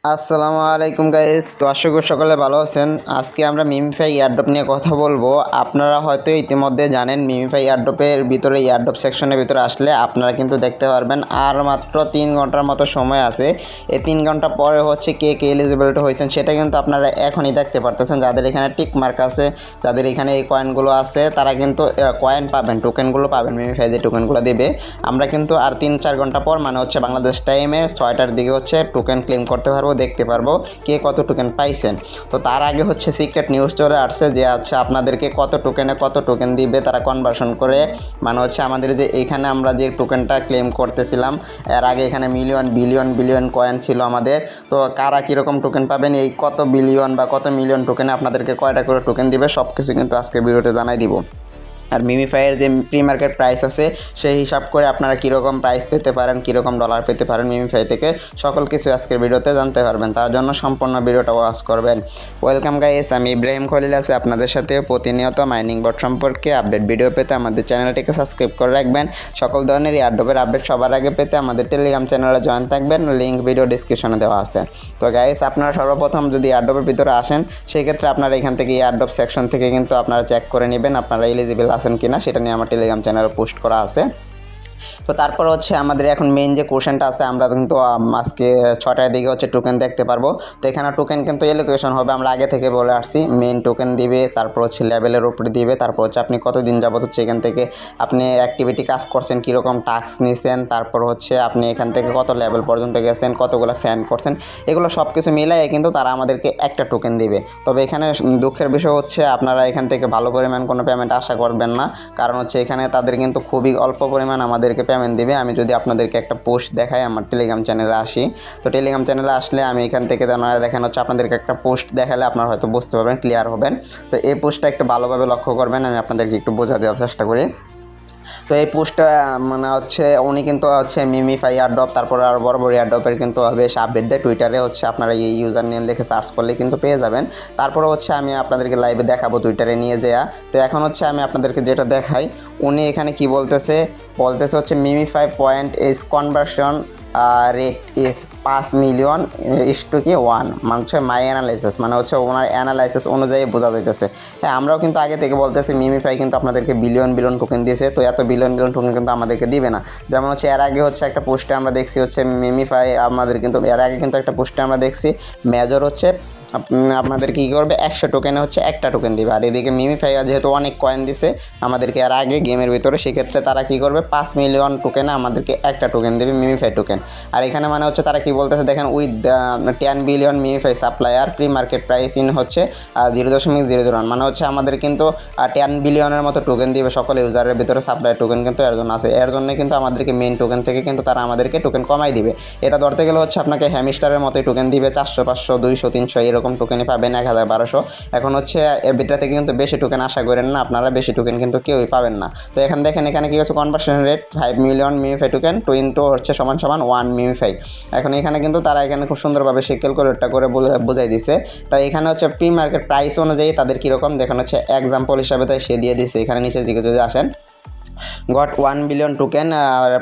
আসসালামু আলাইকুম গাইস। তো আশা করি সকলে ভালো আছেন। আজকে আমরা মিমিফাই এয়ারড্রপ নিয়ে কথা বলবো। আপনারা হয়তো ইতিমধ্যে জানেন মিমিফাই এয়ারড্রপের ভিতরে এয়ারড্রপ সেকশনের ভিতরে আসলে আপনারা কিন্তু দেখতে পারবেন আর মাত্র 3 ঘন্টার মতো সময় আছে। এই 3 ঘন্টা পরে হচ্ছে কে কে এলিজিবিলিটি হয়েছেন সেটা কিন্তু আপনারা এখনই দেখতে পারতেছেন। যাদের এখানে টিক মার্ক আছে, যাদের এখানে এই কয়েনগুলো আছে তারা কিন্তু কয়েন পাবেন, টোকেনগুলো পাবেন। মিমিফাই যে টোকেনগুলো দেবে আমরা কিন্তু আর 3-4 ঘন্টা পর মানে হচ্ছে বাংলাদেশ টাইমে 6টার দিকে হচ্ছে টোকেন ক্লেম করতে পারবো, দেখতে পারবো কে কত টোকেন পাইছেন। তো তার আগে হচ্ছে সিক্রেট নিউজ চলে আসছে যে আচ্ছা আপনাদেরকে কত টোকেনে কত টোকেন দিবে তারা কনভার্সন করে, মানে হচ্ছে আমাদের যে এখানে আমরা যে টোকেনটা ক্লেম করতেছিলাম এর আগে এখানে মিলিয়ন বিলিয়ন বিলিয়ন কয়েন ছিল আমাদের। তো কারা কীরকম টোকেন পাবেন, এই কত বিলিয়ন বা কত মিলিয়ন টোকেনে আপনাদেরকে কয়টা করে টোকেন দিবে সব কিছু কিন্তু আজকে ভিডিওতে জানাই দিব। আর মিমিফাইয়ের যে প্রি মার্কেট প্রাইস আছে সেই হিসাব করে আপনারা কীরকম প্রাইস পেতে পারেন, কীরকম ডলার পেতে পারেন মিমিফাই থেকে সকল কিছু আজকের ভিডিওতে জানতে পারবেন। তার জন্য সম্পূর্ণ ভিডিওটা ওয়াচ করবেন। ওয়েলকাম গাইস, আমি ইব্রাহিম খলিল আছি আপনাদের সাথে প্রতিনিয়ত মাইনিং বট সম্পর্কে আপডেট ভিডিও পেতে আমাদের চ্যানেলটিকে সাবস্ক্রাইব করে রাখবেন। সকল ধরনের এয়ারড্রপের আপডেট সবার আগে পেতে আমাদের টেলিগ্রাম চ্যানেলে জয়েন থাকবেন, লিঙ্ক ভিডিও ডিসক্রিপশনে দেওয়া আছে। তো গাইস আপনারা সর্বপ্রথম যদি এয়ারড্রপের ভিতরে আসেন সেক্ষেত্রে আপনারা এখান থেকে এয়ারড্রপ সেকশন থেকে কিন্তু আপনারা চেক করে নেবেন আপনারা এলিজিবল আছেন কিনা, সেটা নিয়ে আমার টেলিগ্রাম চ্যানেলে পোস্ট করা আছে। তো তারপর হচ্ছে আমাদের এখন মেইন যে কোশ্চেনটা আছে, আমরা কিন্তু আজকে 6টার দিকে হচ্ছে টোকেন দেখতে পারবো। তো এখানে টোকেন কিন্তু এলোকেশন হবে, আমরা আগে থেকে বলে আসছি মেইন টোকেন দিবে, তারপর হচ্ছে লেভেলের উপরে দিবে, তারপর হচ্ছে আপনি কতদিন যাবত হচ্ছে এখান থেকে আপনি অ্যাক্টিভিটি কাজ করছেন, কীরকম টাস্ক নিয়েছেন, তারপর হচ্ছে আপনি এখান থেকে কত লেভেল পর্যন্ত গেছেন, কতগুলো ফ্যান করছেন, এগুলো সব কিছু মিলাই কিন্তু তারা আমাদেরকে একটা টোকেন দিবে। তবে এখানে দুঃখের বিষয় হচ্ছে আপনারা এখান থেকে ভালো পরিমাণ কোনো পেমেন্ট আশা করবেন না, কারণ হচ্ছে এখানে তাদের কিন্তু খুবই অল্প পরিমাণ আমাদেরকে পেমেন্ট দিবে। আমি যদি আপনাদেরকে একটা পোস্ট দেখাই, আমার টেলিগ্রাম চ্যানেলে আসি, তো টেলিগ্রাম চ্যানেলে আসলে আমি এখান থেকে আপনারা দেখেন হচ্ছে আপনাদেরকে একটা পোস্ট দেখালে আপনারা হয়তো বুঝতে পারবেন, ক্লিয়ার হবেন। তো এই পোস্টটা একটু ভালোভাবে লক্ষ্য করবেন, আমি আপনাদেরকে একটু বোঝা দেওয়ার চেষ্টা করি। তো এই পোস্টটা মানে হচ্ছে উনি কিন্তু হচ্ছে মিমিফাই এয়ারড্রপ তারপর আর বড় বড় এয়ারড্রপের কিন্তু বেশ আপডেট দেয়। টুইটারে হচ্ছে আপনারা এই ইউজার নেম লিখে সার্চ করলে কিন্তু পেয়ে যাবেন। তারপরে হচ্ছে আমি আপনাদেরকে লাইভে দেখাবো টুইটারে নিয়ে যাওয়া। তো এখন হচ্ছে আমি আপনাদেরকে যেটা দেখাই, উনি এখানে কি বলতেছে হচ্ছে MemeFi point is conversion rate is 5 million is to 1, মানে হচ্ছে মাই অ্যানালাইসিস, মানে হচ্ছে ওনার অ্যানালাইসিস অনুযায়ী বোঝা যাইতেছে। হ্যাঁ, আমরাও কিন্তু আগে থেকে বলতেছি মিমিফাই কিন্তু আপনাদেরকে বিলিয়ন বিলিয়ন টোকেন দিয়েছে, তো এত বিলিয়ন বিলিয়ন টোকেন কিন্তু আমাদেরকে দিবে না। যেমন হচ্ছে এর আগে হচ্ছে একটা পোস্টে আমরা দেখছি হচ্ছে মিমিফাই আমাদের কিন্তু এর আগে কিন্তু একটা পোস্টে আমরা দেখছি মেজর হচ্ছে আপনাদের কী করবে 100 টোকেনে হচ্ছে একটা টোকেন দিবে। আর এদিকে মিমিফাই যেহেতু অনেক কয়েন দিছে আমাদেরকে আর আগে গেমের ভিতরে, সেক্ষেত্রে তারা কী করবে 5 মিলিয়ন টোকেনে আমাদেরকে একটা টোকেন দেবে মিমিফাই টোকেন। আর এখানে মানে হচ্ছে তারা কী বলতেছে দেখেন, with 10 billion MemeFi supplier pre market price in হচ্ছে 0.001, মানে হচ্ছে আমাদের কিন্তু 10 বিলিয়নের মতো টোকেন দিবে সকল ইউজারের ভিতরে সাপ্লাই টোকেন কিন্তু এর জন্য আছে। এর জন্য কিন্তু আমাদেরকে মেইন টোকেন থেকে কিন্তু তারা আমাদেরকে টোকেন কমাই দিবে। এটা ধরতে গেলে হচ্ছে আপনাকে হ্যামিস্টারের মতোই টোকেন দিবে, 400 500 200 300 এরকম টোকেনই পাবেন, 1000 1200। এখন হচ্ছে এবিটা থেকে কিন্তু বেশি টোকেন আশা করেন না আপনারা, বেশি টোকেন কিন্তু কেউই পাবেন না। তো এখন দেখেন এখানে কি হচ্ছে conversion rate 5 million Mimify token to into হচ্ছে সমান 1 মিমিফাই। এখন এখানে কিন্তু তারা এখানে খুব সুন্দরভাবে সে ক্যালকুলেটরটা করে বুঝাই দিছে। তাই এখানে হচ্ছে প্রি মার্কেট প্রাইস অনুযায়ী তাদের কীরকম দেখেন হচ্ছে এক্সাম্পল হিসাবে তাই সে দিয়ে দিচ্ছে। এখানে নিচের দিকে যদি আসেন গট 1 বিলিয়ন টোকেন,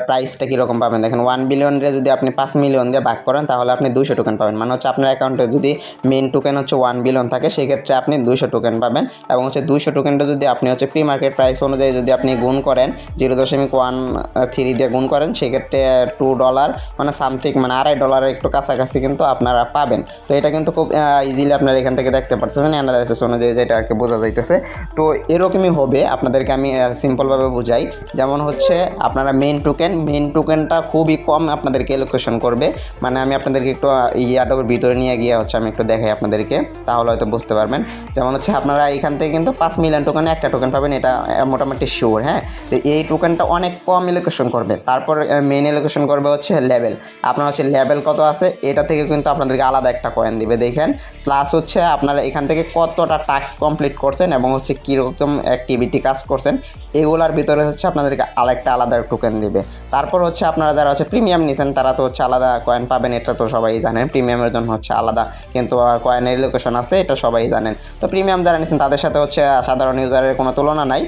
প্রাইসটা কীরকম পাবেন দেখেন, 1 বিলিয়নরে যদি আপনি 5 মিলিয়ন দিয়ে ভাগ করেন তাহলে আপনি 200 টোকেন পাবেন। মানে হচ্ছে আপনার অ্যাকাউন্টে যদি মেইন টোকেন হচ্ছে 1 বিলিয়ন থাকে সেক্ষেত্রে আপনি 200 টোকেন পাবেন। এবং হচ্ছে 200 টোকেনটা যদি আপনি হচ্ছে প্রি মার্কেট প্রাইস অনুযায়ী যদি আপনি গুণ করেন 0.13 দিয়ে গুণ করেন সেক্ষেত্রে $2 মানে সামথিং মানে $2.5 একটু কাছাকাছি কিন্তু আপনারা পাবেন। তো এটা কিন্তু খুব ইজিলি আপনারা এখান থেকে দেখতে পাচ্ছেন অ্যানালাইসিস অনুযায়ী যেটা আর কি বোঝা যাইতেছে। তো এরকমই হবে, আপনাদেরকে আমি সিম্পলভাবে বুঝাই। যেমন হচ্ছে আপনারা মেইন টোকেনটা খুবই কম আপনাদেরকে এলোকেশন করবে, মানে আমি আপনাদেরকে একটু ইয়াটার ভিতরে নিয়ে গিয়ে হচ্ছে আমি একটু দেখাই আপনাদেরকে, তাহলে হয়তো বুঝতে পারবেন। যেমন হচ্ছে আপনারা এখান থেকে কিন্তু 5 মিলিয়ন টোকেনে একটা টোকেন পাবেন, এটা মোটামুটি শিওর। হ্যাঁ, তো এই টোকেনটা অনেক কম এলোকেশন করবে। তারপর মেইন এলোকেশন করবে হচ্ছে লেভেল, আপনার হচ্ছে লেভেল কত আছে এটা থেকে কিন্তু আপনাদেরকে আলাদা একটা কয়েন দিবে দেখেন। প্লাস হচ্ছে আপনারা এখান থেকে কতটা টাস্ক কমপ্লিট করছেন এবং হচ্ছে কীরকম অ্যাক্টিভিটি কাজ করছেন এগুলার ভিতরে হচ্ছে আপনাদেরকে আরেকটা আলাদা টোকেন দিবে। তারপর হচ্ছে আপনারা যারা হচ্ছে প্রিমিয়াম নিছেন তারা তো হচ্ছে আলাদা কয়েন পাবেন, এটা তো সবাই জানেন। প্রিমিয়ামের জন্য হচ্ছে আলাদা কিন্তু কয়েনের লোকেশন আছে, এটা সবাই জানেন। তো প্রিমিয়াম যারা নিছেন তাদের সাথে হচ্ছে সাধারণ ইউজারের কোনো তুলনা নাই।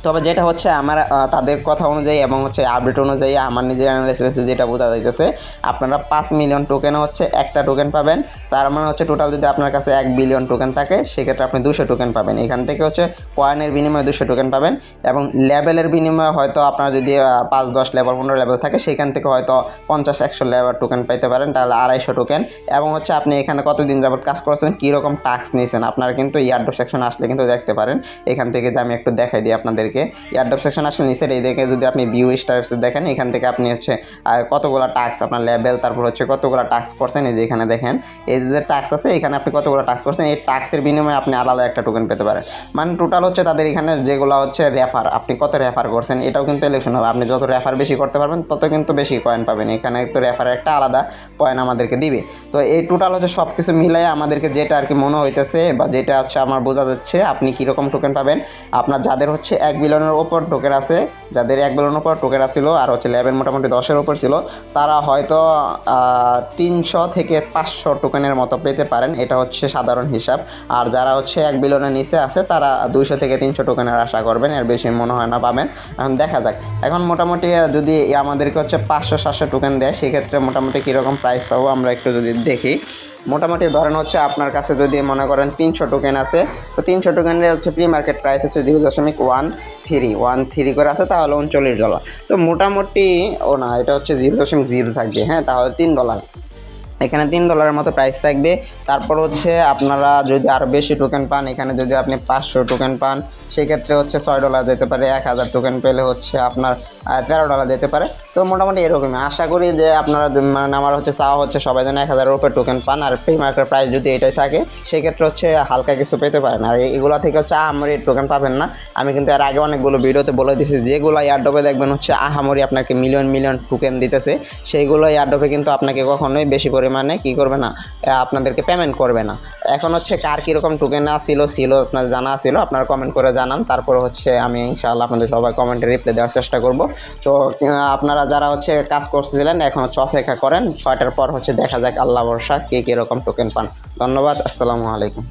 তবে যেটা হচ্ছে আমার তাদের কথা অনুযায়ী এবং হচ্ছে আপডেট অনুযায়ী আমার নিজের অ্যানালাইসিসে যেটা বোঝা যাইতেছে, আপনারা 5 মিলিয়ন টোকেনে হচ্ছে একটা টোকেন পাবেন। তার মানে হচ্ছে টোটাল যদি আপনার কাছে 1 বিলিয়ন টোকেন থাকে সেক্ষেত্রে আপনি 200 টোকেন পাবেন। এখান থেকে হচ্ছে কয়েনের বিনিময়ে 200 টোকেন পাবেন এবং লেভেলের বিনিময়ে হয়তো আপনার যদি 5, 10 লেভেল, 15 লেভেল থাকে সেখান থেকে হয়তো 50, 100 লেভেল টোকেন পাইতে পারেন, তাহলে 250 টোকেন। এবং হচ্ছে আপনি এখানে কতদিন যাবত কাজ করছেন, কীরকম টাস্ক নিয়েছেন আপনারা কিন্তু ইয়ারড্রপ সেকশনে আসলে কিন্তু দেখতে পারেন। এখান থেকে যে আমি একটু দেখাই দিই আপনাদেরকে, ইয়ারড্রপ সেকশন আসলে নিচের এই দেখে যদি আপনি ভিউ স্টারস দেখেন, এখান থেকে আপনি হচ্ছে কতগুলো টাস্ক আপনার লেভেল, তারপর হচ্ছে কতগুলো টাস্ক করছেন, এই যে এখানে দেখেন এই যে টাস্ক আছে, এখানে আপনি কতগুলো টাস্ক করছেন, এই টাস্কের বিনিময়ে আপনি আলাদা একটা টোকেন পেতে পারেন। মানে টোটাল হচ্ছে তাদের এখানে যেগুলো হচ্ছে রেফার, আপনি কত রেফার করছেন এটাও কিন্তু ইলেকশন হবে। আপনি যত রেফার বেশি করতে পারবেন তত কিন্তু বেশি কয়েন পাবেন। এখানে তো রেফারের একটা আলাদা কয়েন আমাদেরকে দিবে। তো এই টোটাল হচ্ছে সব কিছু মিলাই আমাদেরকে যেটা আর কি মনে হইতেছে বা যেটা হচ্ছে আমার বোঝা যাচ্ছে আপনি কীরকম টোকেন পাবেন। আপনার যাদের হচ্ছে 1 বিলিয়নের ওপর টোকেন আছে, যাদের 1 বিলিয়নের ওপর টোকেন আসছিল আর হচ্ছে লেভেল মোটামুটি 10-এর উপর ছিল, তারা হয়তো 300 থেকে 500 টোকেনের মতো পেতে পারেন। এটা হচ্ছে সাধারণ হিসাব। আর যারা হচ্ছে 1 বিলিয়নের নিচে আছে তারা 200 থেকে 300 টোকেনের আশা করবেন, এর বেশি মনে হয় না পাবেন। এখন দেখা যাক, এখন মোটামুটি যদি আমাদেরকে হচ্ছে 500-700 টোকেন দেয় সেক্ষেত্রে মোটামুটি কীরকম প্রাইস পাবো আমরা একটু যদি দেখি। মোটামুটি ধরেন হচ্ছে আপনার কাছে যদি মনে করেন 300 টোকেন আছে, তো 300 টোকেনের হচ্ছে প্রি মার্কেট প্রাইস হচ্ছে 0.13 করে আছে, তাহলে $39। তো মোটামুটি না, এটা হচ্ছে 0.0 থাকবে, হ্যাঁ, তাহলে $3। এখানে $3 মতো প্রাইস থাকবে। তারপর হচ্ছে আপনারা যদি আরও বেশি টোকেন পান, এখানে যদি আপনি 500 টোকেন পান সেক্ষেত্রে হচ্ছে $6 যেতে পারে। 1000 টোকেন পেলে হচ্ছে আপনার $13 যেতে পারে। তো মোটামুটি এরকমই আশা করি যে আপনারা, মানে আমার হচ্ছে চাওয়া হচ্ছে সবাই যেন 1000-এর উপরে টোকেন পান। আর প্রি মার্কেট প্রাইস যদি এটাই থাকে সেক্ষেত্রে হচ্ছে হালকা কিছু পেতে পারেন। আর এগুলো থেকে হচ্ছে আহামরি টোকেন পাবেন না। আমি কিন্তু এর আগে অনেকগুলো ভিডিওতে বলে দিয়েছি, যেগুলো এয়ারড্রপে দেখবেন হচ্ছে আহামরি আপনাকে মিলিয়ন মিলিয়ন টোকেন দিতেছে, সেইগুলো এয়ারড্রপে কিন্তু আপনাকে কখনোই বেশি পরিমাণে কী করবে না, আপনাদেরকে পেমেন্ট করবে না। এখন হচ্ছে কার কীরকম টোকেন ছিল আপনার জানা ছিল, আপনারা কমেন্ট করে জানান। তারপরে হচ্ছে আমি ইনশাআল্লাহ আপনাদের সবাই কমেন্টে রিপ্লাই দেওয়ার চেষ্টা করব। তো আপনারা যারা হচ্ছে কাজ করছিলেন এখন হচ্ছে অপেক্ষা করেন, 6টার পর হচ্ছে দেখা যাক আল্লাহ ভরসা কে কীরকম টোকেন পান। ধন্যবাদ, আসসালামু আলাইকুম।